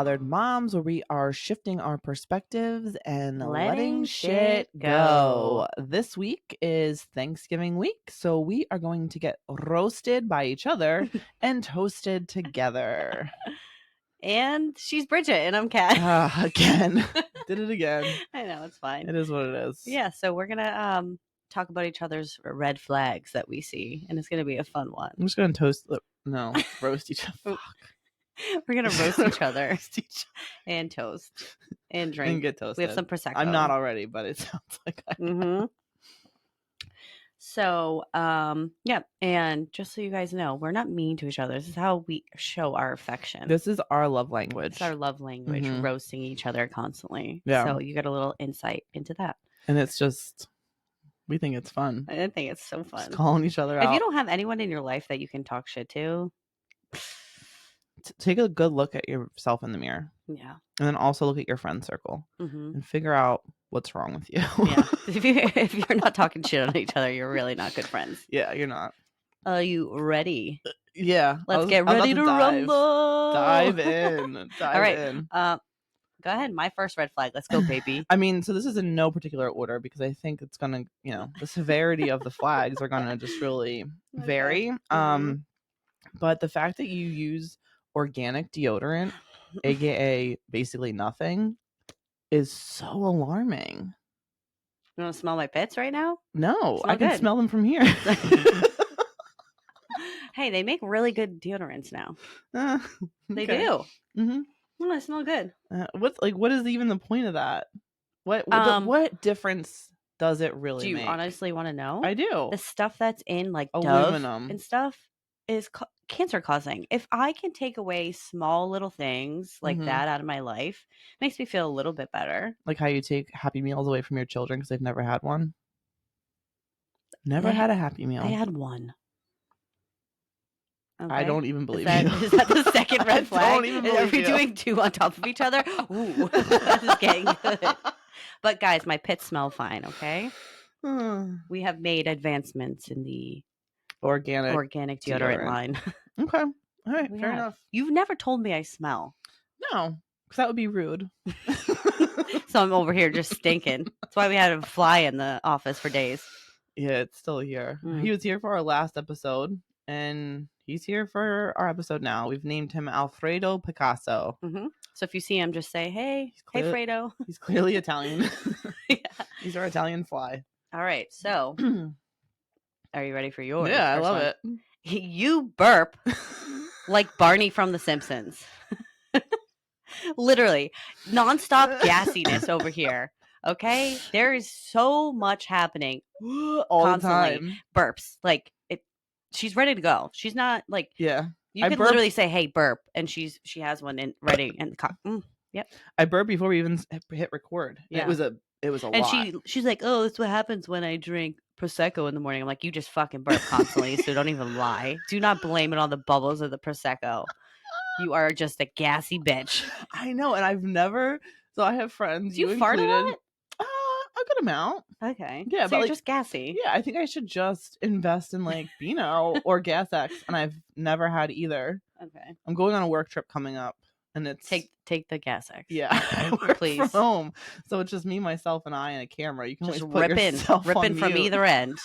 Bothered Moms, where we are shifting our perspectives and letting shit shit go. go. This week is Thanksgiving week, so we are going to get roasted by each other and toasted together. And she's Bridget, and I'm Kat. Again. Did it again. I know, it's fine. It is what it is. Yeah, so we're going to talk about each other's red flags that we see, and it's going to be a fun one. I'm just going to roast each other. Fuck. We're going to roast each other and toast and drink. And get toasted. We have some Prosecco. I'm not already, but it sounds like I am. So, yeah, and just so you guys know, we're not mean to each other. This is how we show our affection. This is our love language. It's our love language, roasting each other constantly. Yeah. So you get a little insight into that. And it's just, we think it's fun. I think it's so fun. Just calling each other out. If you don't have anyone in your life that you can talk shit to, take a good look at yourself in the mirror. Yeah. And then also look at your friend circle and figure out what's wrong with you. Yeah. If you're not talking shit on each other, you're really not good friends. Yeah, you're not. Are you ready? Yeah. Let's get ready to rumble. Dive in. All right. Go ahead. My first red flag. Let's go, baby. I mean, so this is in no particular order because I think it's going to, the severity of the flags are going to just really vary. But the fact that you use organic deodorant, aka basically nothing, is so alarming. You want to smell my pits right now? No, I can smell them from here. Hey, they make really good deodorants now. They do. I smell good. What is even the point of that? What difference does it really make? Do you honestly want to know? I do. The stuff that's in like aluminum Dove and stuff is cancer causing. If I can take away small little things like that out of my life, it makes me feel a little bit better. Like how you take Happy Meals away from your children because they've never had one. Never had a Happy Meal. They had one. Okay. I don't even believe you. Is that the second red flag? Don't even believe Are we doing two on top of each other? Ooh, this is getting good. But guys, my pits smell fine, okay? We have made advancements in the organic deodorant line. Okay. All right. Fair enough. You've never told me I smell. No, because that would be rude. So I'm over here just stinking. That's why we had a fly in the office for days. Yeah, it's still here. He was here for our last episode, and he's here for our episode now. We've named him Alfredo Picasso. So if you see him, just say, hey, Fredo. He's clearly Italian. Yeah. He's our Italian fly. All right. So are you ready for yours? Yeah, I love it. You burp like Barney from The Simpsons. Literally. Nonstop gassiness over here. Okay? There is so much happening. All constantly. the time. Burps. Like, she's ready to go. She's not like... Yeah. You could literally say, hey, burp. And she has one ready. And yep. I burped before we even hit record. Yeah. It was a lot. And she's like, oh, that's what happens when I drink Prosecco in the morning. I'm like, you just fucking burp constantly, so don't even lie. Do not blame it on the bubbles of the Prosecco. You are just a gassy bitch. I know, and I've never... So I have friends, you fart a lot? A good amount. Okay. Yeah, so but you're just gassy. Yeah, I think I should just invest in like Beano or Gas X, and I've never had either. Okay. I'm going on a work trip coming up, and it's take the Gas X. Yeah, I work please from home, so it's just me, myself, and I, and a camera. You can just always put ripping from either end.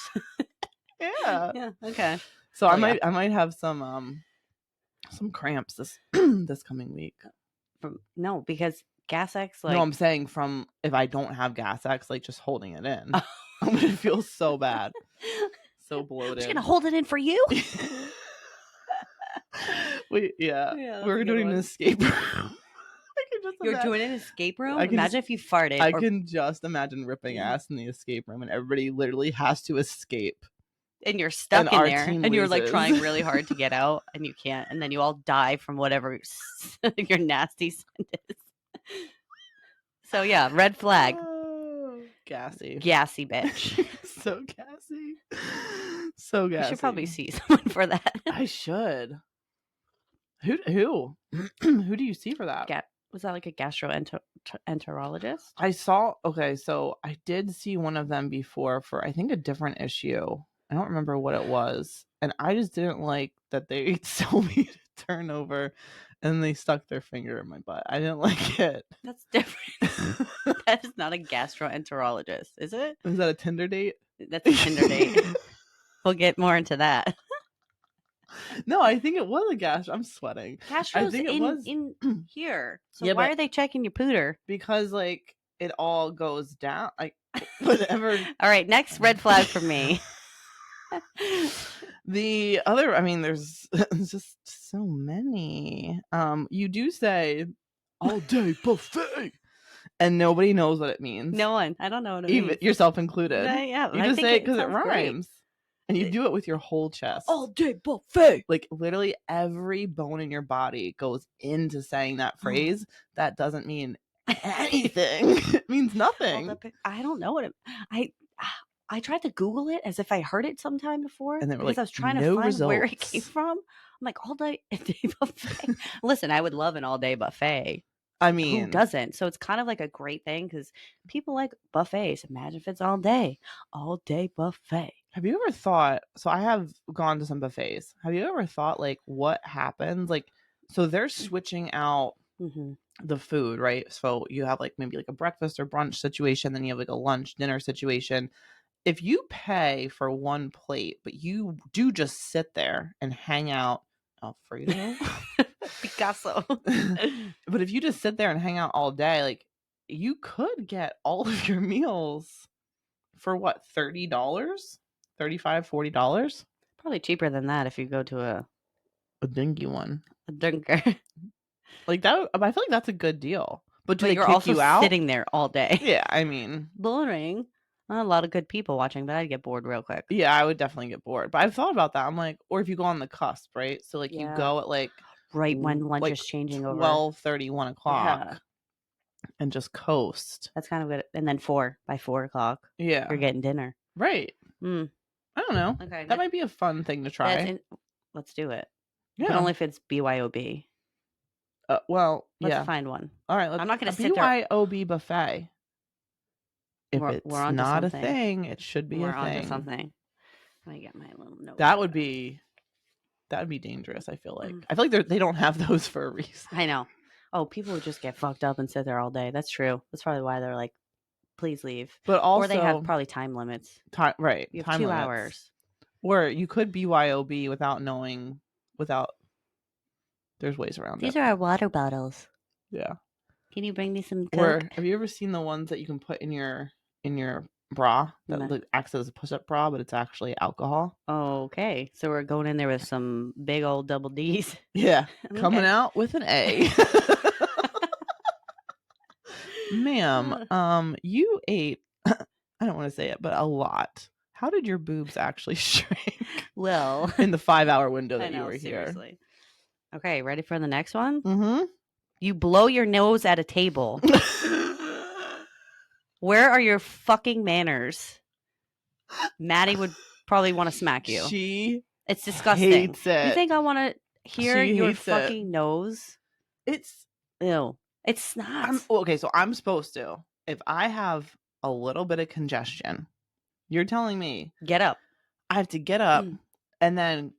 Yeah. Yeah. Okay. So I might have some cramps this coming week. No, because Gas X, like... No, I'm saying from if I don't have Gas X, like just holding it in. I'm gonna feel so bad. So bloated. I'm just gonna hold it in for you. We're doing an escape room. You're doing an escape room? Imagine if you farted. I can just imagine ripping ass in the escape room and everybody literally has to escape. And you're stuck in there. And you're like trying really hard to get out and you can't. And then you all die from whatever your nasty scent is. So yeah, red flag. Gassy. Gassy bitch. So gassy. So gassy. You should probably see someone for that. I should. Who? Who do you see for that? Was that like a gastroenterologist? I saw. Okay, so I did see one of them before for I think a different issue. I don't remember what it was, and I just didn't like that they told me to turn over and they stuck their finger in my butt. I didn't like it. That's different. That is not a gastroenterologist, is it? Is that a Tinder date? That's a Tinder date. We'll get more into that. No, I think it was a gastro. I'm sweating. Gastro's I think it was in here. So Yeah, why but- are they checking your pooter? because like it all goes down. Like whatever. All right, next red flag for me. The other, I mean, there's just so many. You do say all day buffet, and nobody knows what it means. No one. I don't know what it Even means. yourself included. Yeah, You I just think say it because it sounds great. rhymes, and you do it with your whole chest. All day buffet. Like literally every bone in your body goes into saying that phrase. That doesn't mean anything. It means nothing. I don't know what it. I tried to Google it as if I heard it sometime before, And they were because like, I was trying no to find where it results. came from. I'm like, all day buffet. Listen, I would love an all day buffet. I mean, who doesn't? So it's kind of like a great thing because people like buffets. Imagine if it's all day buffet. have you ever thought? So I have gone to some buffets. Have you ever thought like what happens? Like, so they're switching out the food, right? So you have like maybe like a breakfast or brunch situation, then you have like a lunch dinner situation. If you pay for one plate, but you do just sit there and hang out, Alfredo, Picasso. but if you just sit there and hang out all day, like you could get all of your meals for what, $30, $35, $40? Probably cheaper than that if you go to A dingy one. a drinker. Like that, I feel like that's a good deal. But do they you're kick also you out? sitting there all day. Yeah, I mean, Boring. Not a lot of good people watching, but I'd get bored real quick. yeah, I would definitely get bored. But I've thought about that. I'm like, or if you go on the cusp, right? So like you go at like right when lunch like is changing over 12:30, 1 o'clock, Yeah. and just coast. That's kind of good. And then by 4 o'clock, Yeah, you're getting dinner. right. I don't know. Okay, That might be a fun thing to try. Let's do it. Yeah. But only if it's BYOB. Well, Let's find one. All right. I'm not going to sit there. BYOB buffet. If We're it's onto not something. a thing, it should be We're a onto thing. something. Let me get my little note. That would be dangerous. I feel like they don't have those for a reason. I know. Oh, people would just get fucked up and sit there all day. That's true. That's probably why they're like, please leave. But also, or they have probably time limits. Right. You have time 2 limits. hours. Or you could BYOB without knowing. There's ways around it. These are our water bottles. Yeah. Can you bring me some Coke? Or have you ever seen the ones that you can put in your bra that acts as a push-up bra, but it's actually alcohol? Okay, so we're going in there with some big old double D's. Yeah, coming out with an A. Ma'am, you ate, I don't want to say it, but a lot. How did your boobs actually shrink? Well, in the 5-hour window that I know, you were seriously. here. Okay, ready for the next one? Mm-hmm. You blow your nose at a table. Where are your fucking manners? Maddie would probably want to smack you. It's disgusting. Hates it. You think I want to hear She your hates fucking it. nose? It's Ew. It's not. Okay, so I'm supposed to. If I have a little bit of congestion, you're telling me Get up. I have to get up and then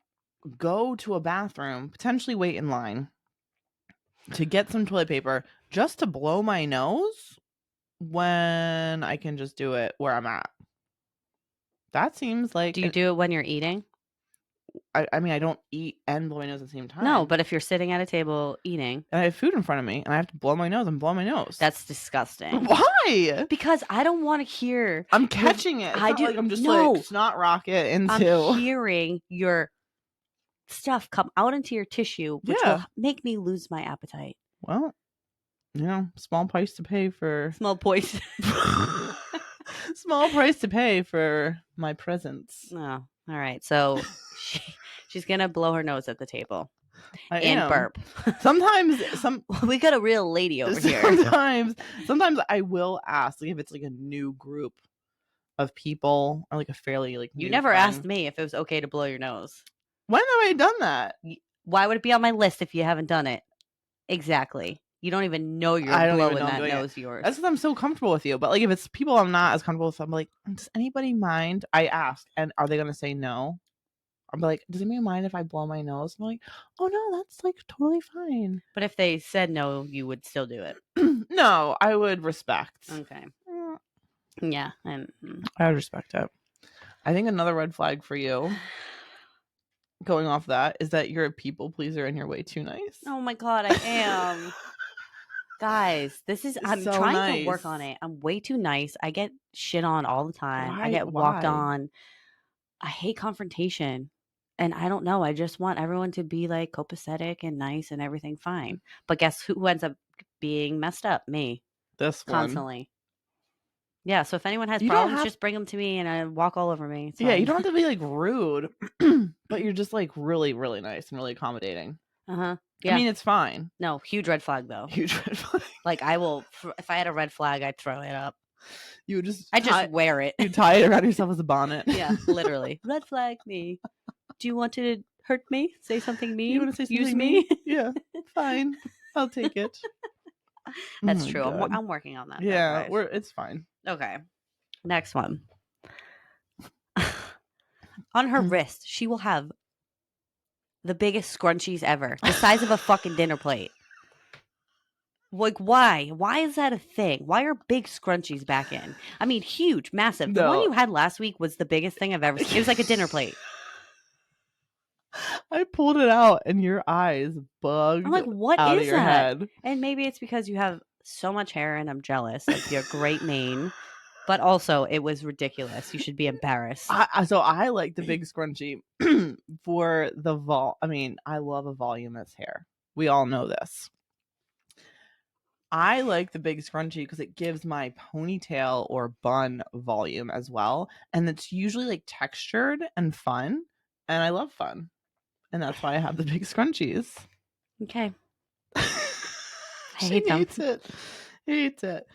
go to a bathroom, potentially wait in line to get some toilet paper just to blow my nose when I can just do it where I'm at. That seems like... Do you do it when you're eating? I mean, I don't eat and blow my nose at the same time. No, but if you're sitting at a table eating... and I have food in front of me and I have to blow my nose and blow my nose. That's disgusting. Why? Because I don't want to hear... I'm catching it. It's I not do. like I'm just No. like snot rocket into... I'm hearing your stuff come out into your tissue, which will make me lose my appetite. Well, small price to pay for... Small poison. Small price to pay for my presence. Oh, all right. So she's going to blow her nose at the table. I and am. burp. Sometimes we got a real lady over here. Sometimes I will ask, like, if it's like a new group of people or like a fairly like you new never friend. asked me if it was okay to blow your nose. When have I done that? Why would it be on my list if you haven't done it? Exactly. You don't even know you're blowing that nose yours. That's because I'm so comfortable with you. But like if it's people I'm not as comfortable with, I'm like, does anybody mind? I ask, and are they gonna say no? I'm like, does anybody mind if I blow my nose? I'm like, oh no, that's like totally fine. But if they said no, you would still do it. No, I would respect. Okay. Yeah, and I would respect it. I think another red flag for you, going off that, is that you're a people pleaser and you're way too nice. Oh my God, I am. Guys, I'm So trying to work nice. on it. I'm way too nice. I get shit on all the time. I Why? get walked Why? on. I hate confrontation. And I don't know. I just want everyone to be like copacetic and nice and everything fine. But guess who ends up being messed up? Me. This one. Constantly. Yeah, so if anyone has You don't problems, have- just bring them to me and I walk all over me. It's Yeah, fine. you don't have to be like rude, but you're just like really, really nice and really accommodating. Uh-huh. Yeah. I mean, it's fine. No, huge red flag though. Huge red flag. Like I will, if I had a red flag, I'd throw it up. You would just I just wear it. You tie it around yourself as a bonnet. Yeah, literally. Red flag me. Do you want to hurt me? Say something mean? You want to say something Use me? Yeah, fine. I'll take it. That's Oh, true. God. I'm working on that. Yeah, though, it's fine. okay. Next one. On her wrist, she will have the biggest scrunchies ever, the size of a fucking dinner plate. Like, why? Why is that a thing? Why are big scrunchies back in? I mean, huge, massive. The one No. you had last week was the biggest thing I've ever seen. It was like a dinner plate. I pulled it out and your eyes bugged. I'm like, what out is of your that? head. And maybe it's because you have so much hair and I'm jealous. Like, you're a great mane. But also, it was ridiculous. You should be embarrassed. So I like the big scrunchie for the I mean, I love a voluminous hair. We all know this. I like the big scrunchie because it gives my ponytail or bun volume as well. And it's usually like textured and fun. And I love fun. And that's why I have the big scrunchies. Okay. I She hate them. Hates it.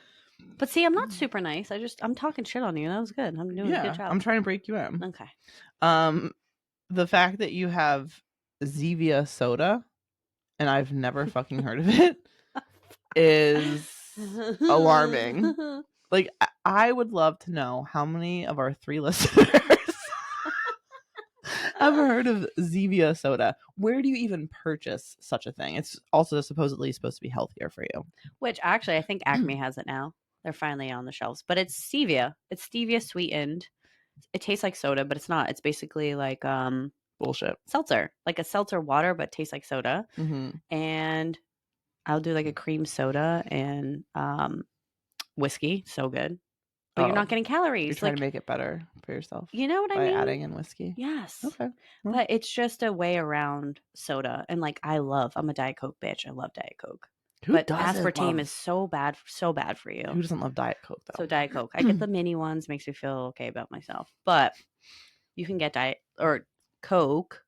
But see, I'm not super nice. I'm talking shit on you. That was good. I'm doing a good job. I'm trying to break you in. Okay. The fact that you have Zevia soda and I've never fucking heard of it is alarming. Like, I would love to know how many of our 3 listeners have heard of Zevia soda. Where do you even purchase such a thing? It's also supposedly supposed to be healthier for you. Which actually, I think Acme has it now. They're finally on the shelves. But it's stevia. It's stevia sweetened. It tastes like soda, but it's not. It's basically like bullshit seltzer, like a seltzer water, but tastes like soda. Mm-hmm. And I'll do like a cream soda and whiskey. So good. But you're not getting calories. You're trying to make it better for yourself. You know what I mean? mean? By adding in whiskey. Yes. Okay. Well. But it's just a way around soda. And like I'm a Diet Coke bitch. I love Diet Coke. But aspartame is so bad for you. Who doesn't love Diet Coke though? So Diet Coke. I get the mini ones, makes me feel okay about myself. But you can get Diet or Coke,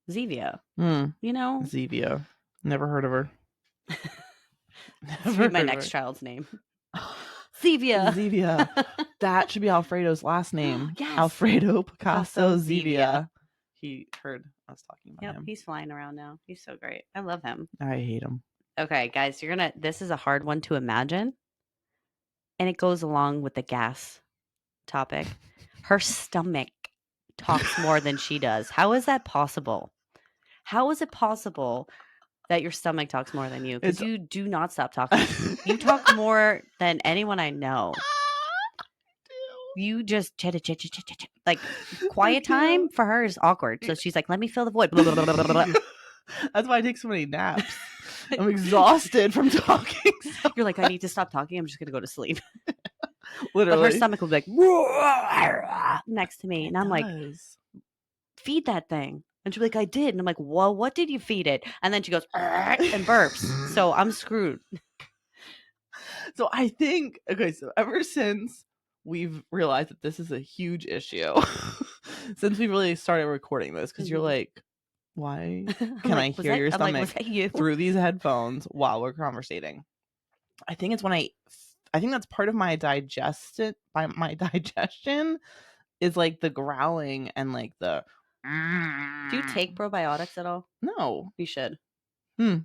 Zevia. You know? Zevia. Never heard of her. Never my next child's name. Zevia. Zevia. That should be Alfredo's last name. Yes. Alfredo Picasso Zevia. He heard us talking about him. He's flying around now. He's so great. I love him. I hate him. Okay, guys, this is a hard one to imagine. And it goes along with the gas topic. Her stomach talks more than she does. How is that possible? How is it possible that your stomach talks more than you? Because you do not stop talking. You talk more than anyone I know. You just like quiet time for her is awkward. So she's like, let me fill the void. That's why I take so many naps. I'm exhausted from talking. You're like, I need to stop talking. I'm just going to go to sleep. Literally. But her stomach will be like, next to me. And I'm like, feed that thing. And she'll be like, I did. And I'm like, well, what did you feed it? And then she goes, and burps. So I'm screwed. So I think, so ever since we've realized that this is a huge issue, since we really started recording this, because you're like, why can I hear your stomach through these headphones while we're conversating? I think it's when I think that's part of my digestion is like the growling and like the. Do you take probiotics at all? No. You should. So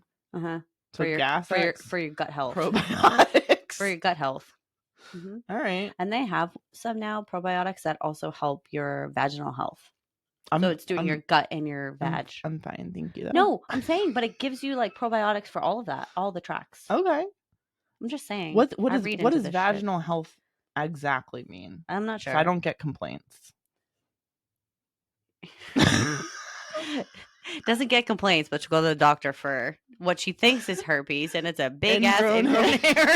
for your gut health. Probiotics. For your gut health. Mm-hmm. All right. And they have some now probiotics that also help your vaginal health. So it's doing your gut and your vag. I'm fine, thank you. Though. No, I'm saying, but it gives you like probiotics for all of that, all the tracks. Okay. I'm just saying. What does vaginal health exactly mean? I'm not sure. So I don't get complaints. Doesn't get complaints, but she'll go to the doctor for what she thinks is herpes, and it's a big ass ingrown hair.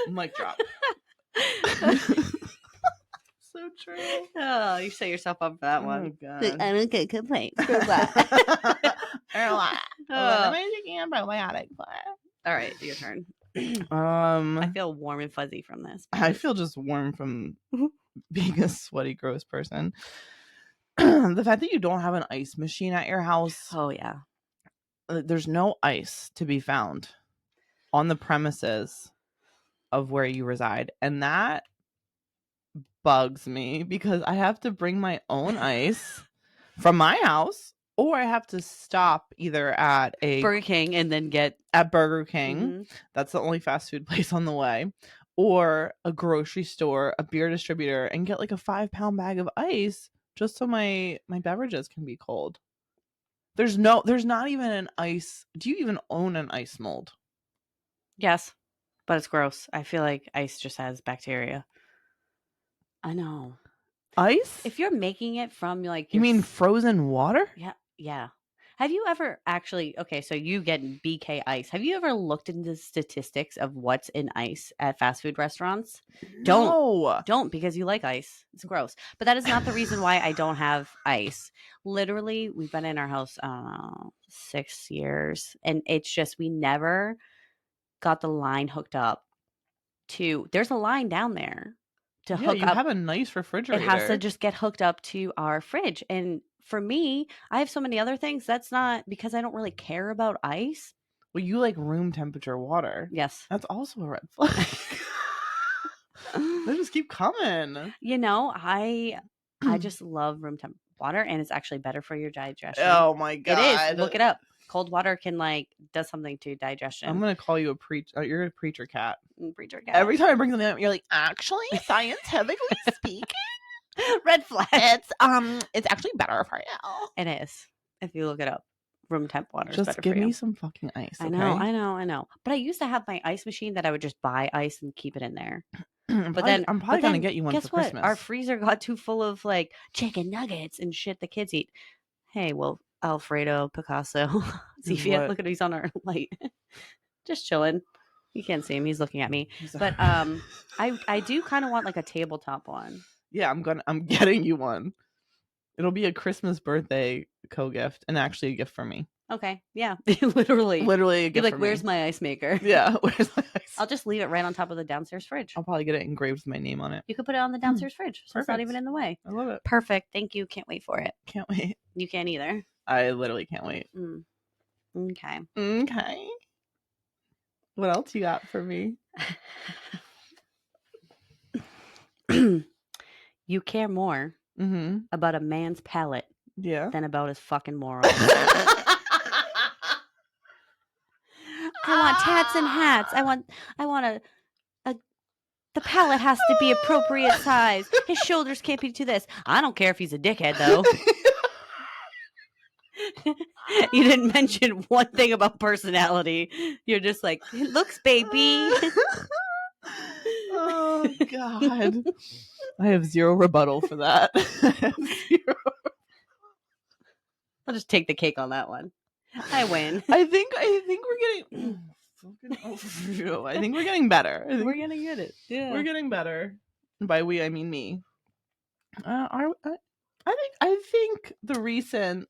Mic drop. So true. Oh, you set yourself up for that one. Oh, God. I don't get complaints for what? What am I taking a probiotic for? All right, your turn. I feel warm and fuzzy from this. I feel just warm from being a sweaty, gross person. The fact that you don't have an ice machine at your house. Oh, yeah. There's no ice to be found on the premises of where you reside. And that bugs me because I have to bring my own ice from my house, or I have to stop either at a Burger King and then get at Burger King. That's the only fast food place on the way, or a grocery store, a beer distributor, and get like a 5-pound bag of ice just so my beverages can be cold. There's not even an ice. Do you even own an ice mold? Yes, but it's gross. I feel like ice just has bacteria. I know. Ice? If you're making it from like you mean frozen water? Yeah. Have you ever actually, okay, so you get BK ice. Have you ever looked into the statistics of what's in ice at fast food restaurants? No. Don't because you like ice. It's gross. But that is not the reason why I don't have ice. Literally, we've been in our house 6 years, and it's just we never got the line hooked up to, there's a line down there to hook you up. have a nice refrigerator. It has to just get hooked up to our fridge. And for me, I have so many other things. That's not because I don't really care about ice. Well, you like room temperature water. Yes. That's also a red flag. They just keep coming. You know, I just love room temp water, and it's actually better for your digestion. Oh my God. It is. Look it up. Cold water can does something to digestion. I'm gonna call you a preacher. You're a preacher cat. Preacher cat. Every time I bring something up, you're like, actually, scientifically speaking, red flag. It's actually better for you. It is. If you look it up, room temp water is just better give for you. me some fucking ice. Okay? I know. But I used to have my ice machine that I would just buy ice and keep it in there. I'm probably gonna get you one for Christmas. Our freezer got too full of like chicken nuggets and shit the kids eat. Hey, well, Alfredo Picasso, Zefia, look at he's on our light, just chilling. You can't see him; he's looking at me. But I do kind of want like a tabletop one. Yeah, I'm getting you one. It'll be a Christmas birthday co-gift and actually a gift for me. Okay, yeah, literally a gift. You're like, for where's me. my ice maker? Yeah, where's my ice? I'll just leave it right on top of the downstairs fridge. I'll probably get it engraved with my name on it. You could put it on the downstairs fridge, so it's not even in the way. I love it. Perfect. Thank you. Can't wait for it. Can't wait. You can't either. I literally can't wait. Okay. Okay. What else you got for me? You care more about a man's palate than about his fucking morals. I want tats and hats. I want the palate has to be appropriate size. His shoulders can't be to this. I don't care if he's a dickhead though. You didn't mention one thing about personality. You're just like, it looks baby. Oh God. I have zero rebuttal for that. I'll just take the cake on that one. I win. I think we're getting I think we're getting better. We're getting good at it. Yeah. We're getting better. By we, I mean me. I think the recents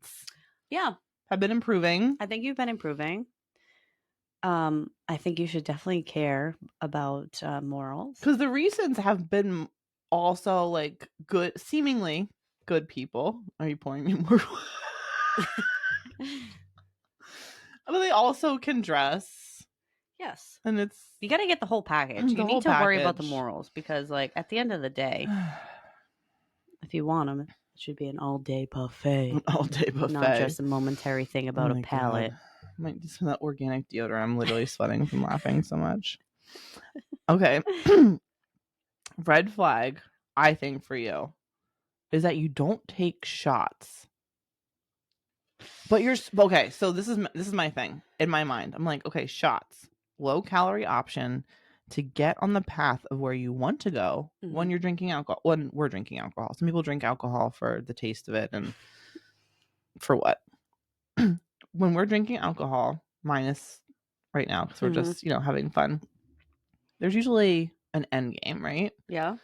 have been improving. I think you've been improving. I think you should definitely care about morals. Because the recents have been also like good, seemingly good people. Are you pouring me more? But they also can dress. Yes. And you got to get the whole package. You need to worry about the morals because like at the end of the day, if you want them, it should be an all-day buffet. An all-day buffet. Not just a momentary thing about a palate. Might do some of that organic deodorant. I'm literally sweating from laughing so much. Okay. red flag, I think, for you is that you don't take shots. But you're okay. So this is my thing in my mind. I'm like, okay, shots, low calorie option to get on the path of where you want to go when you're drinking alcohol. When we're drinking alcohol, some people drink alcohol for the taste of it and for what? When we're drinking alcohol, minus right now because we're just having fun. There's usually an end game, right? Yeah.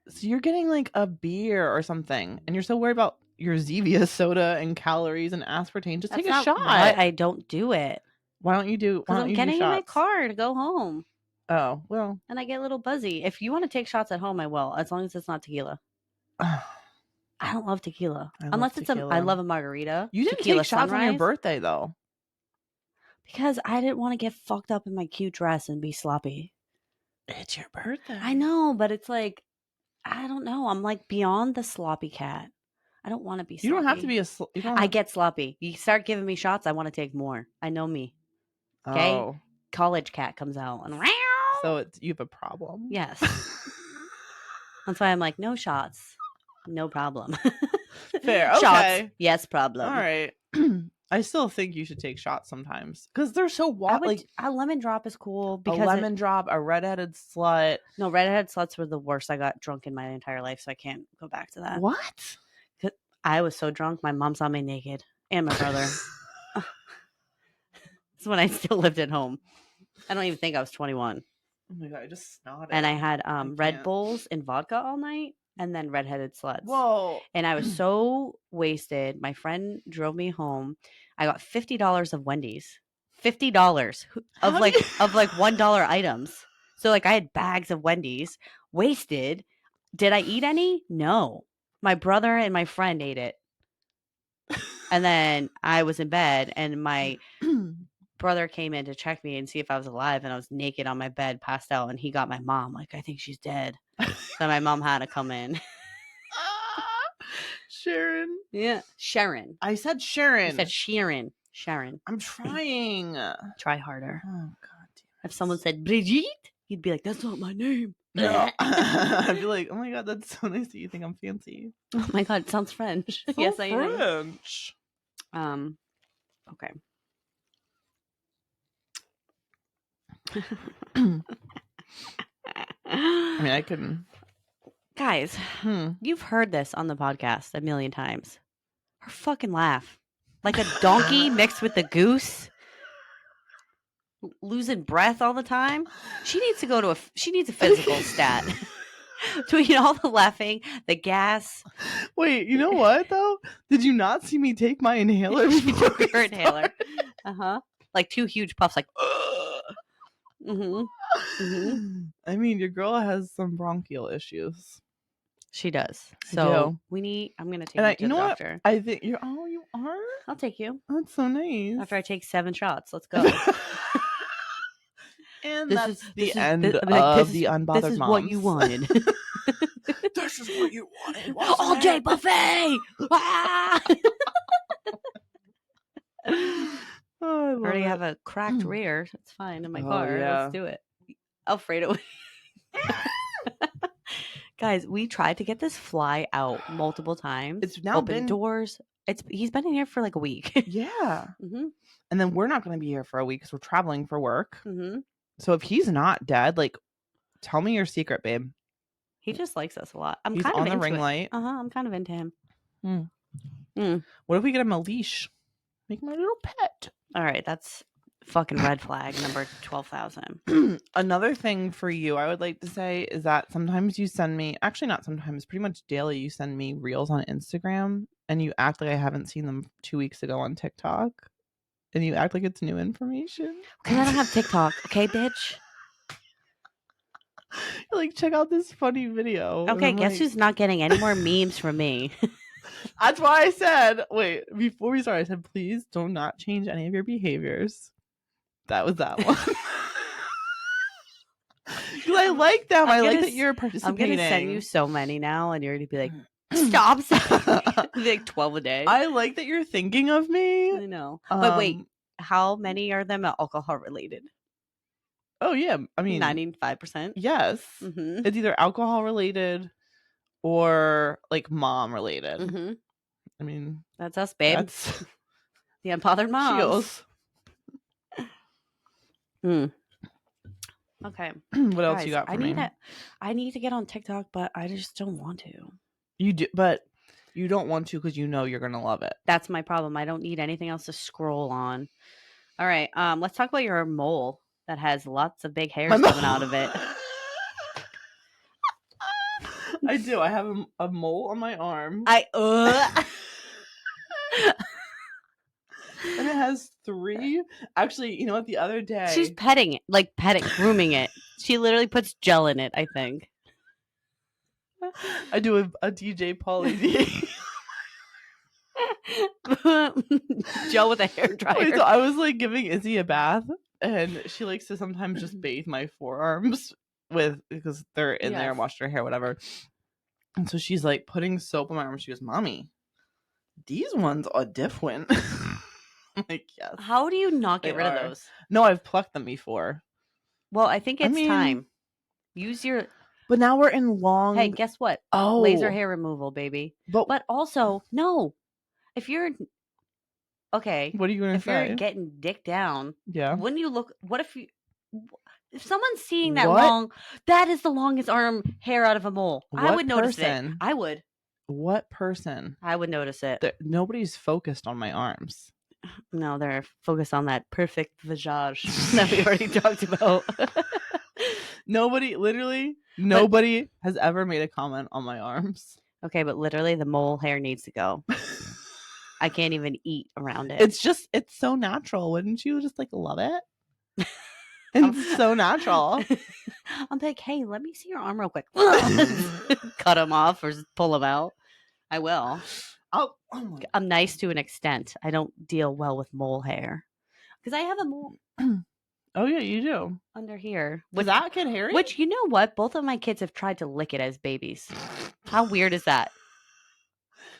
So you're getting like a beer or something, and you're so worried about your Zevia soda and calories and aspartame. Just take a shot. Why I don't do it. Why don't you do? Because I'm getting in my car to go home. Oh, well. And I get a little buzzy. If you want to take shots at home, I will, as long as it's not tequila. I don't love tequila. Unless it's I love a margarita. You didn't tequila take shots on your birthday, though. Because I didn't want to get fucked up in my cute dress and be sloppy. It's your birthday. I know, but it's like, I don't know. I'm like beyond the sloppy cat. I don't want to be sloppy. You don't have to be I get sloppy. You start giving me shots, I want to take more. I know me. Okay? Oh. College cat comes out. And so you have a problem? Yes. That's why I'm like, no shots. No problem. Fair. Okay. Shots. Yes, problem. All right. I still think you should take shots sometimes because they're so like a lemon drop is cool because a lemon drop, a redheaded slut. No, redheaded sluts were the worst. I got drunk in my entire life, so I can't go back to that. What? I was so drunk, my mom saw me naked and my brother. This is when I still lived at home. I don't even think I was 21. Oh my God, I just snotted. And I had Red Bulls and vodka all night. And then redheaded sluts. Whoa. And I was so wasted. My friend drove me home. I got $50 of Wendy's. $50 of like $1 items. So like I had bags of Wendy's, wasted. Did I eat any? No. My brother and my friend ate it. And then I was in bed and my brother came in to check me and see if I was alive, and I was naked on my bed, passed out, and he got my mom. Like, I think she's dead. So my mom had to come in. Sharon. Yeah. Sharon. I said Sharon. You said Sharon. Sharon. I'm trying. Try harder. Oh, God damn. If someone said Brigitte, you'd be like, that's not my name. No. I'd be like, oh my God, that's so nice that you think I'm fancy. Oh my God, it sounds French. So yes, I French. am. Okay. I mean, I can. Guys, you've heard this on the podcast a million times. Her fucking laugh. Like a donkey mixed with a goose. Losing breath all the time. She needs to go to she needs a physical stat. Between all the laughing, the gas. Wait, you know what though? Did you not see me take my inhaler? She took her inhaler. Like 2 huge puffs, like. I mean, your girl has some bronchial issues. She does. So I'm gonna take you to the doctor. I think you are? I'll take you. That's so nice. After I take 7 shots. Let's go. And that's the end of the Unbothered This is Moms. what you wanted. This is what you wanted. All day buffet. Oh, I already have a cracked rear. It's fine in my car. Yeah. Let's do it. Alfredo. Guys, we tried to get this fly out multiple times. It's now open doors. He's been in here for like a week. Yeah. And then we're not going to be here for a week because we're traveling for work. So if he's not dead, like, tell me your secret, babe. He just likes us a lot. He's kind of on the ring light. I'm kind of into him. What if we get him a leash? Make him a little pet. All right, that's fucking red flag number 12,000. Another thing for you, I would like to say, is that sometimes you send me, actually not sometimes, pretty much daily, you send me reels on Instagram, and you act like I haven't seen them 2 weeks ago on TikTok. And you act like it's new information. Because I don't have TikTok, okay, bitch? You're like, check out this funny video. Okay, guess who's not getting any more memes from me? That's why I said, wait, before we start, I said, please do not change any of your behaviors. That was that one. Because I like them. I like that you're participating. I'm going to send you so many now, and you're going to be like, stop. Like 12 a day. I like that you're thinking of me. I know. But wait, how many are them alcohol related? Oh yeah, I mean 95%. yes. Mm-hmm. It's either alcohol related or like mom related. Mm-hmm. I mean That's us, babe. that's The unbothered moms. Cheers. Okay. What else Guys, you got for me? I need to get on TikTok, but I just don't want to. You do, but you don't want to because you know you're gonna love it. That's my problem. I don't need anything else to scroll on. All right. Let's talk about your mole that has lots of big hairs coming out of it. I do. I have a mole on my arm. And it has 3. Actually, you know what? The other day she's grooming it. She literally puts gel in it, I think. I do a DJ Pauly D. Gel with a hair dryer. Wait, so I was like giving Izzy a bath, and she likes to sometimes just bathe my forearms because they're in there and wash their hair, whatever. And so she's like putting soap on my arm. She goes, "Mommy, these ones are different." I'm like, yes. How do you not get rid of those? No, I've plucked them before. Well, I think it's time. Use your. But now we're in long. Hey, guess what? Oh, laser hair removal, baby. But also, no. If you're okay, what are you gonna say? If you're getting dick down, yeah. Wouldn't you look? What if someone's seeing that long? That is the longest arm hair out of a mole. I would notice it. I would. What person? I would notice it. Nobody's focused on my arms. No, they're focused on that perfect visage that we already talked about. Nobody has ever made a comment on my arms. Okay, but literally the mole hair needs to go. I can't even eat around it. It's so natural. Wouldn't you just like love it? It's so natural. I'm like, hey, let me see your arm real quick. Cut them off or pull them out. I will. I'm nice to an extent. I don't deal well with mole hair because I have a mole. Oh yeah, you do under here. Was that kid hairy? Which, you know what? Both of my kids have tried to lick it as babies. How weird is that?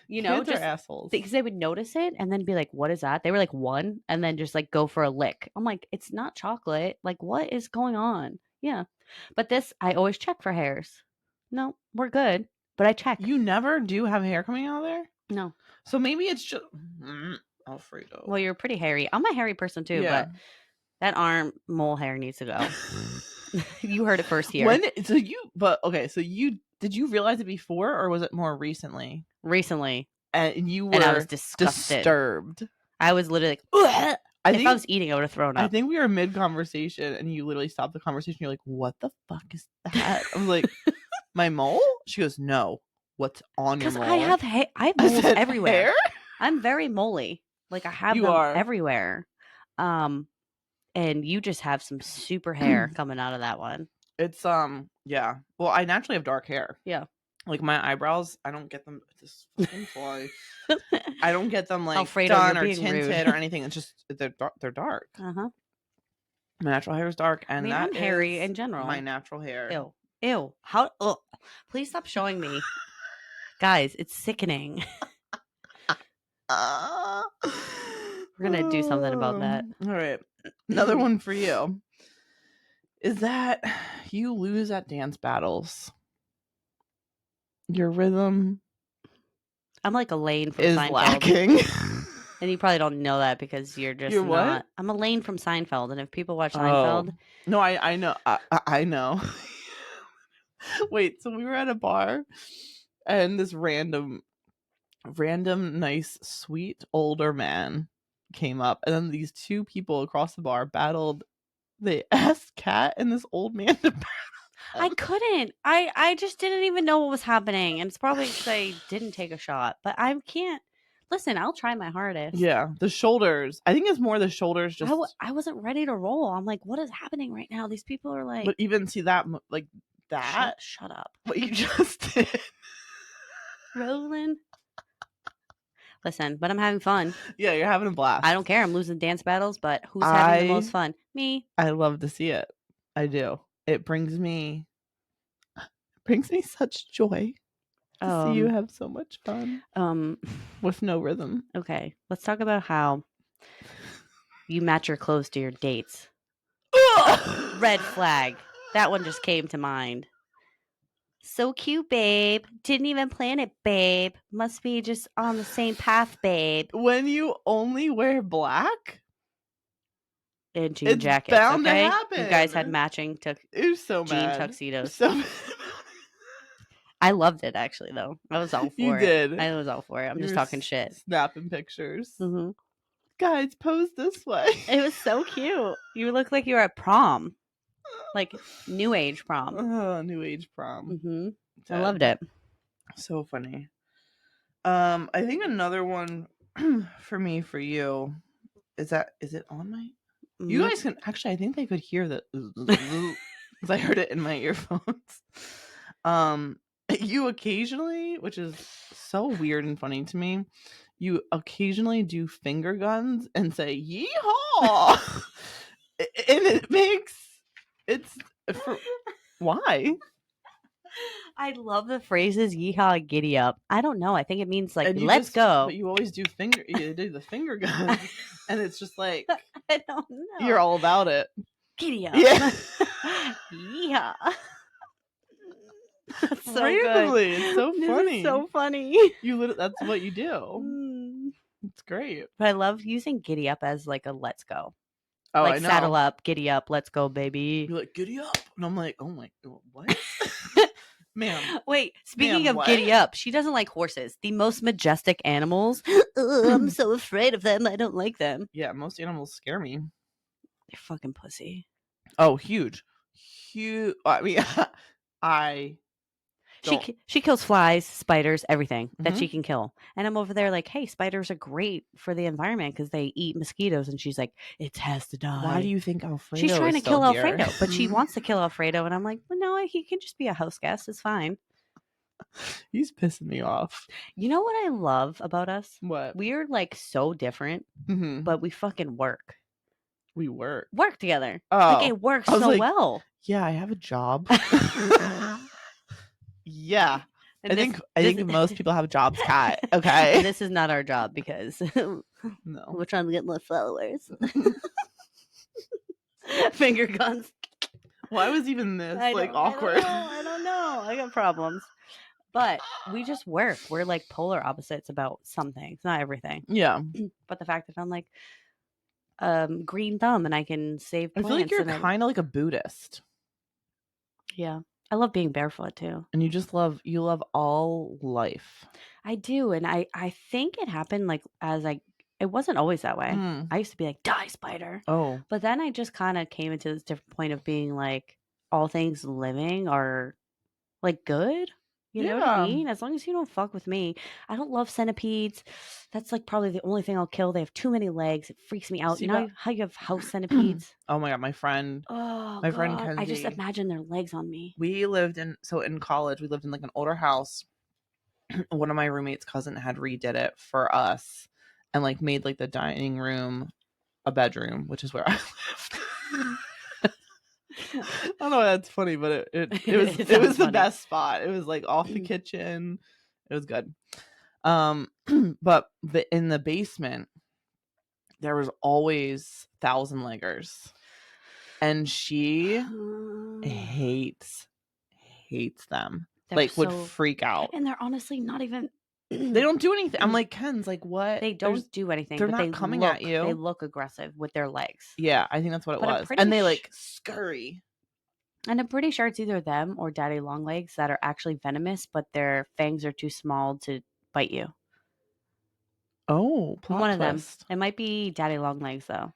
You know, kids just are assholes because they would notice it and then be like, "What is that?" They were like 1, and then just like go for a lick. I'm like, it's not chocolate. Like, what is going on? Yeah, but this I always check for hairs. No, we're good. But I check. You never do have hair coming out of there? No. So maybe it's just Alfredo. Well, you're pretty hairy. I'm a hairy person too, but that arm mole hair needs to go. You heard it first here. Did you realize it before or was it more recently? Recently. And you were I was disgusted. Disturbed. I was literally like, if I was eating, I would have thrown up. I think we were mid-conversation and you literally stopped the conversation. You're like, what the fuck is that? I was like, my mole? She goes, no. What's on your mole? Because I have moles everywhere. Hair? I'm very moley. Like I have them everywhere. And you just have some super hair coming out of that one. It's yeah. Well, I naturally have dark hair. Yeah. Like my eyebrows, I don't get them. This fucking fly. I don't get them like Alfredo, done or tinted or anything. It's just they're dark. Uh-huh. My natural hair is dark, and I'm hairy in general. My natural hair. Ew. How? Ugh. Please stop showing me, guys. It's sickening. We're gonna do something about that. All right. Another one for you is that you lose at dance battles. Your rhythm, I'm like Elaine from is Seinfeld. Lacking. And you probably don't know that because you're just not. What? I'm Elaine from Seinfeld, and if people watch Seinfeld, no, I know, I know. Wait, so we were at a bar, and this random, nice, sweet older man came up, and then these 2 people across the bar battled. They asked Kat and this old man to battle. I couldn't. I just didn't even know what was happening, and it's probably because I didn't take a shot. But I can't. Listen, I'll try my hardest. Yeah, the shoulders. I think it's more the shoulders. Just I wasn't ready to roll. I'm like, what is happening right now? These people are like. But even see that like that. Shut up. What you just did. Rolling. Listen, but I'm having fun. Yeah, you're having a blast. I don't care. I'm losing dance battles, but who's having the most fun? Me. I love to see it. I do. It brings me such joy to see you have so much fun. With no rhythm. Okay, let's talk about how you match your clothes to your dates. Red flag. That one just came to mind. So cute, babe. Didn't even plan it, babe. Must be just on the same path, babe. When you only wear black, And jean it's jackets, bound to okay? happen. You guys had matching It was so jean mad. tuxedos. So I loved it, actually, though. I was all for you it. did. I was all for it. I'm just talking shit. Snapping pictures. Mm-hmm. Guys, pose this way. It was so cute. You look like you were at prom. Like new age prom. New age prom. Mm-hmm. I loved it. So funny. I think another one for you is it on my? Mm-hmm. You guys can actually. I think they could hear that because I heard it in my earphones. You occasionally, which is so weird and funny to me, you occasionally do finger guns and say "yeehaw," and it makes why? I love the phrases "yeehaw," "giddy up." I don't know. I think it means like And let's go. But you always do you do the finger guns, and it's just like I don't know. You're all about it. Giddy up. Yeah. Yeah. That's so Randomly, good. it's so funny. This is so funny. That's what you do. It's great. But I love using giddy up as like a let's go. Oh, like I know. Saddle up, giddy up, let's go, baby. You're like, giddy up. And I'm like, oh my, what? Ma'am. Wait, speaking of giddy up, she doesn't like horses. The most majestic animals. I'm so afraid of them. I don't like them. Yeah, most animals scare me. They're fucking pussy. Oh, huge. I mean, She kills flies, spiders, everything that she can kill. And I'm over there like, hey, spiders are great for the environment because they eat mosquitoes. And she's like, it has to die. Why do you think Alfredo She's trying to kill here? Alfredo, but she wants to kill Alfredo. And I'm like, well, no, he can just be a house guest. It's fine. He's pissing me off. You know what I love about us? What? We're like so different, but we fucking work. We work together. Oh, like it works so well. Yeah, I have a job. Yeah. And I think most people have jobs, Kat. Okay. This is not our job because no, we're trying to get more followers. Finger guns. Why was even this awkward? I don't know. I got problems. But we just work. We're like polar opposites about some things, not everything. Yeah. But the fact that I'm like green thumb and I can save plants. I feel like you're kind of like a Buddhist. Yeah. I love being barefoot too. And you love all life. I do. And I think it happened like it wasn't always that way. I used to be like, die spider. Oh. But then I just kind of came into this different point of being like, all things living are like good. You know what I mean? As long as you don't fuck with me. I don't love centipedes. That's like probably the only thing I'll kill. They have too many legs. It freaks me out. You know how you have house centipedes? Oh my God, my friend. Oh, my friend Kenzie. I just imagine their legs on me. We lived in college, we lived in like an older house. One of my roommates' cousin had redid it for us and like made like the dining room a bedroom, which is where I lived. I don't know why that's funny, but it was the best spot. It was like off the kitchen. It was good. But in the basement there was always 1,000-leggers. And she hates them. They're would freak out. And they're honestly not even they don't do anything. I'm like, Ken's like, what? They don't do anything. They're not coming at you. They look aggressive with their legs. Yeah, I think that's what it was. And they like scurry. And I'm pretty sure it's either them or daddy long legs that are actually venomous, but their fangs are too small to bite you. Oh, plot one twist. of them. It might be daddy long legs though,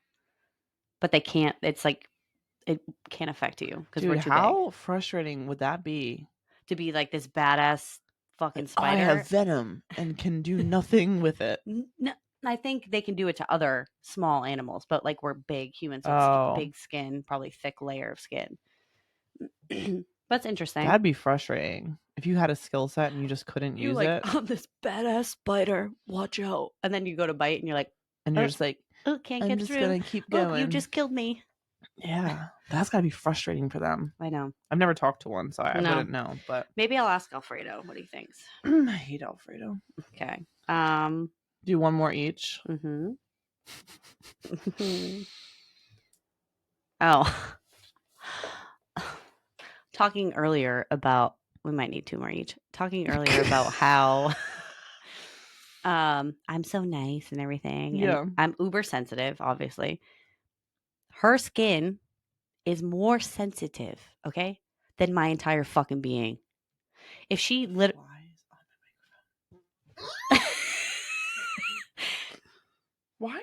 but they can't. It's like it can't affect you because we're too how big. Frustrating would that be? To be like this badass fucking spider. I have venom and can do nothing with it. No, I think they can do it to other small animals, but like we're big humans with big skin, probably thick layer of skin. That's interesting. That'd be frustrating if you had a skill set and you just couldn't use it. I'm this badass spider. Watch out! And then you go to bite, and you're like, and you're just like, can't I'm get just through. gonna keep going. Oh, you just killed me. Yeah, that's gotta be frustrating for them. I know. I've never talked to one, so I wouldn't know. But maybe I'll ask Alfredo what he thinks. I hate Alfredo. Okay. Do one more each. Oh, Talking earlier about, we might need 2 more each. Talking earlier about how I'm so nice and everything. Yeah. And I'm uber sensitive, obviously. Her skin is more sensitive, okay, than my entire fucking being. If she Why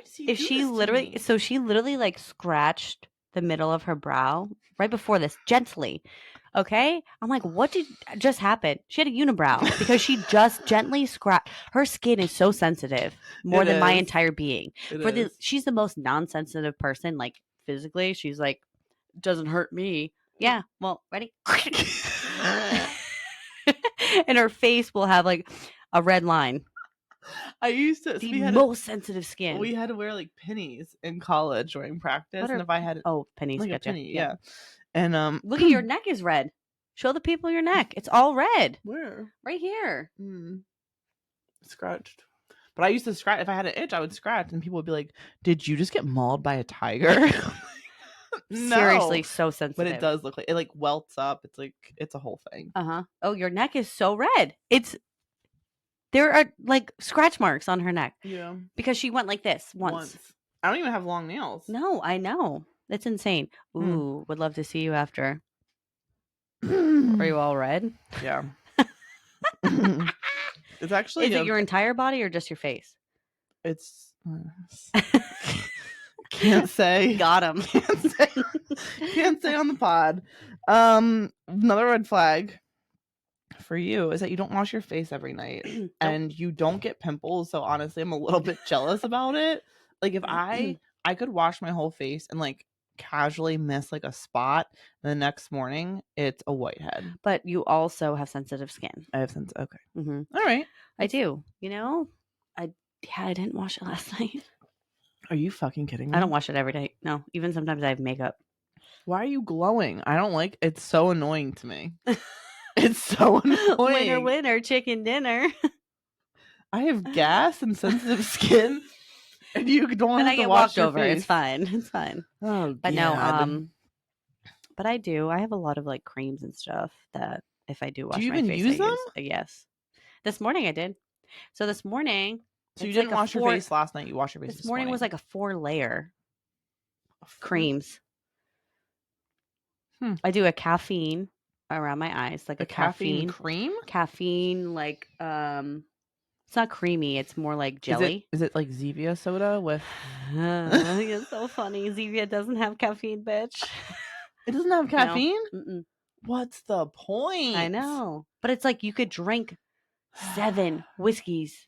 does he if do she this literally to me? so she literally like scratched the middle of her brow right before this gently. Okay? I'm like, what did just happen? She had a unibrow because she just gently scratched. Her skin is so sensitive, more than my entire being. She's the most non-sensitive person, like physically. She's like, doesn't hurt me. Yeah. Well, ready? And her face will have like a red line. I used to. The most sensitive skin. We had to wear like pennies in college during practice, and if I had pennies, like gotcha. a penny, yeah. And look at your neck is red. Show the people your neck. It's all red. Where? Right here. Scratched. But I used to scratch. If I had an itch, I would scratch, and people would be like, "Did you just get mauled by a tiger?" No. Seriously, so sensitive. But it does look like it. Like welts up. It's like it's a whole thing. Oh, your neck is so red. There are like scratch marks on her neck. Yeah. Because she went like this once. I don't even have long nails. No, I know. That's insane. Ooh, would love to see you after. Are you all red? Yeah. It's actually. Is it your entire body or just your face? It's. Can't say. Got him. Can't say on the pod. Another red flag for you is that you don't wash your face every night and you don't get pimples. So honestly, I'm a little bit jealous about it. Like if I could wash my whole face and like casually miss like a spot, and the next morning it's a whitehead. But you also have sensitive skin. I have sensitive. Okay. Mm-hmm. All right. I do. You know, I didn't wash it last night. Are you fucking kidding me? I don't wash it every day. No, even sometimes I have makeup. Why are you glowing? I don't like. It's so annoying to me. It's so annoying. Winner, winner, chicken dinner. I have gas and sensitive skin, and you don't have to wash your face. It's fine. It's fine. Oh, but God. no. But I do. I have a lot of like creams and stuff that if I do wash my face, do you even use them? Yes. This morning I did. So this morning. So you didn't wash your face last night. You washed your face this morning. Was like a 4-layer creams. I do a caffeine around my eyes, like a caffeine cream. Caffeine, like it's not creamy. It's more like jelly. Is it like Zevia soda with? It's so funny. Zevia doesn't have caffeine, bitch. It doesn't have caffeine? No. What's the point? I know. But it's like you could drink 7 whiskeys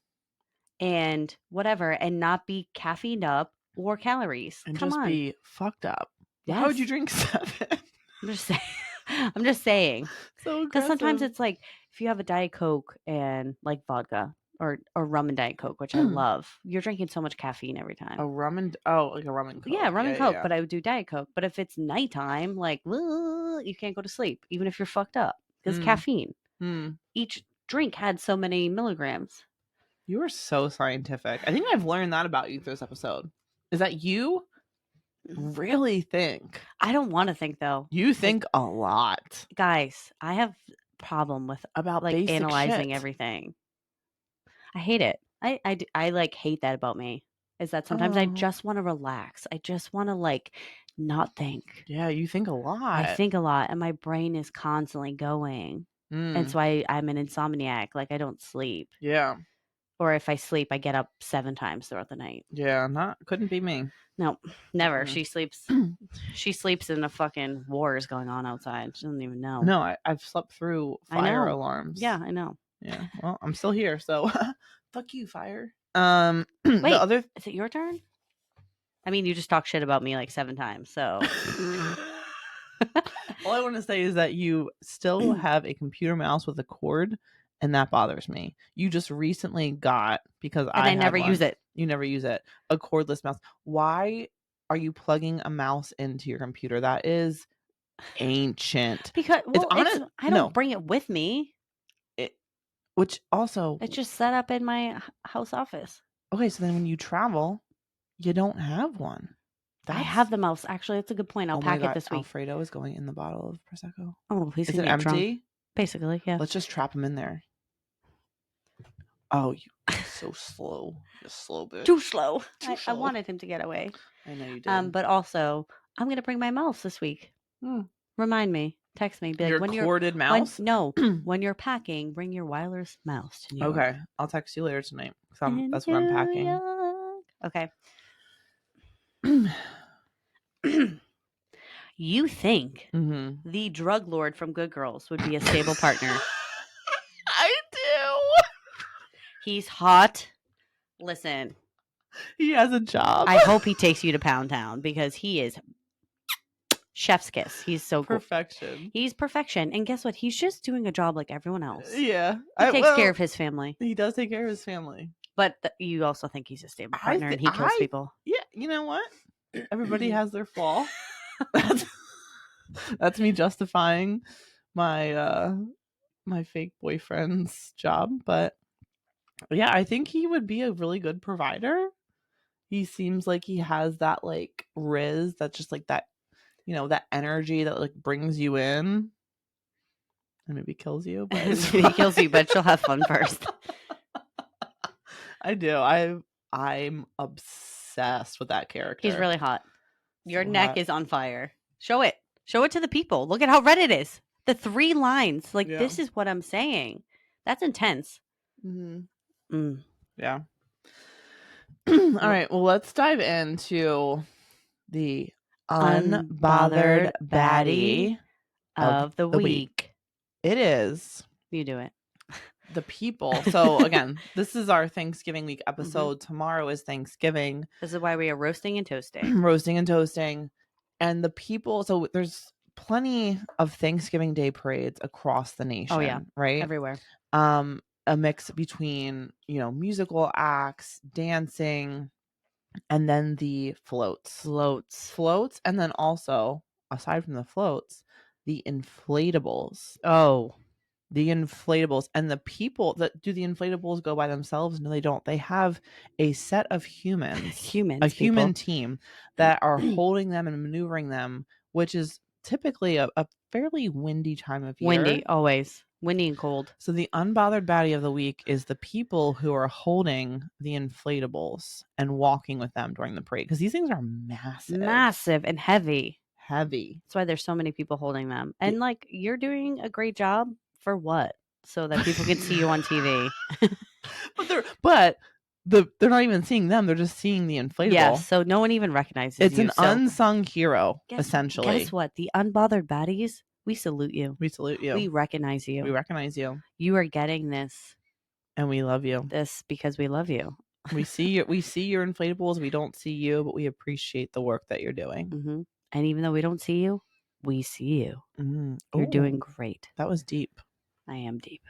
and whatever and not be caffeined up or calories. And just be fucked up. Yes. How would you drink 7? I'm just saying. So because sometimes it's like if you have a Diet Coke and like vodka or rum and Diet Coke, which I love, you're drinking so much caffeine every time. Like a rum and Coke. Yeah, rum and Coke. Yeah. But I would do Diet Coke. But if it's nighttime, like you can't go to sleep, even if you're fucked up, because caffeine. Each drink had so many milligrams. You are so scientific. I think I've learned that about you through this episode. Is that you really think? I don't want to think though. You think a lot, guys. I have problem with about like analyzing shit. Everything. I hate it. I like hate that about me. Is that sometimes I just want to relax. I just want to like not think. Yeah, you think a lot. I think a lot, and my brain is constantly going, and so I'm an insomniac. Like I don't sleep. Yeah. Or if I sleep, I get up 7 times throughout the night. Yeah, couldn't be me. No, never. She sleeps. She sleeps in a fucking war is going on outside. She doesn't even know. No, I've slept through fire alarms. Yeah, I know. Yeah. Well, I'm still here, so fuck you, fire. Wait, is it your turn? I mean, you just talk shit about me like 7 times, so. All I want to say is that you still have a computer mouse with a cord. And that bothers me. You just recently got, because I never use it. You never use it. A cordless mouse. Why are you plugging a mouse into your computer? That is ancient. Because I don't bring it with me. Which also, it's just set up in my house office. Okay, so then when you travel, you don't have one. I have the mouse. Actually, that's a good point. I'll pack it this week. Alfredo is going in the bottle of Prosecco. Oh, he's Is gonna it get empty? drunk. Basically, yeah. Let's just trap him in there. Oh, you so slow. You slow bitch. Too slow. I wanted him to get away. I know you did. But also, I'm gonna bring my mouse this week. Remind me. Text me. Be like, your corded mouse? When you're packing, bring your wireless mouse to New York. Okay, I'll text you later tonight. That's what I'm packing. Okay. You think the drug lord from Good Girls would be a stable partner? I do. He's hot. Listen. He has a job. I hope he takes you to Pound Town because he is chef's kiss. He's so perfection. Cool. He's perfection. And guess what? He's just doing a job like everyone else. Yeah. He takes care of his family. He does take care of his family. But you also think he's a stable partner and he kills people. Yeah. You know what? Everybody has their flaw. That's me justifying my my fake boyfriend's job. But yeah, I think he would be a really good provider. He seems like he has that like riz that's just like that, you know, that energy that like brings you in and maybe kills you. But he kills you, but she'll have fun first. I do. I'm obsessed with that character. He's really hot. Your neck is on fire. Show it. Show it to the people. Look at how red it is. The 3 lines. Like, this is what I'm saying. That's intense. Yeah. All right. Well, let's dive into the unbothered baddie of the week. It is. You do it. The people. So again, this is our Thanksgiving week episode. Tomorrow is Thanksgiving. This is why we are roasting and toasting. Roasting and toasting. And the people, so there's plenty of Thanksgiving Day parades across the nation. Oh yeah. Right? Everywhere. A mix between, you know, musical acts, dancing, and then the floats. And then also, aside from the floats, the inflatables. Oh. The inflatables. And the people that do the inflatables go by themselves? No, they don't. They have a set of humans. Human team that are holding them and maneuvering them, which is typically a fairly windy time of year. Windy, always. Windy and cold. So the unbothered baddie of the week is the people who are holding the inflatables and walking with them during the parade. Because these things are massive. Massive and heavy. Heavy. That's why there's so many people holding them. And like, you're doing a great job for what? So that people can see you on TV. But they're not even seeing them. They're just seeing the inflatable. Yeah, so no one even recognizes you. It's an unsung hero, essentially. Guess what? The unbothered baddies, we salute you. We salute you. We recognize you. We recognize you. You are getting this. And we love you. This because we love you. We see your inflatables. We don't see you, but we appreciate the work that you're doing. And even though we don't see you, we see you. You're doing great. That was deep. I am deep.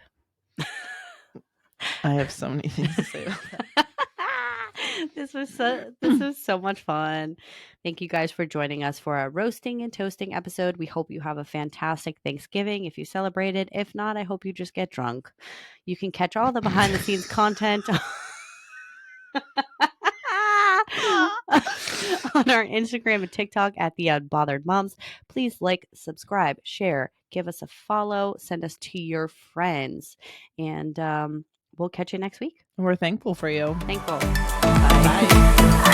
I have so many things to say about that. This was so much fun. Thank you guys for joining us for our roasting and toasting episode. We hope you have a fantastic Thanksgiving if you celebrate it. If not, I hope you just get drunk. You can catch all the behind the scenes content on our Instagram and TikTok at The Unbothered Moms. Please like, subscribe, share, give us a follow, send us to your friends, and we'll catch you next week. We're thankful for you. Thankful. Bye.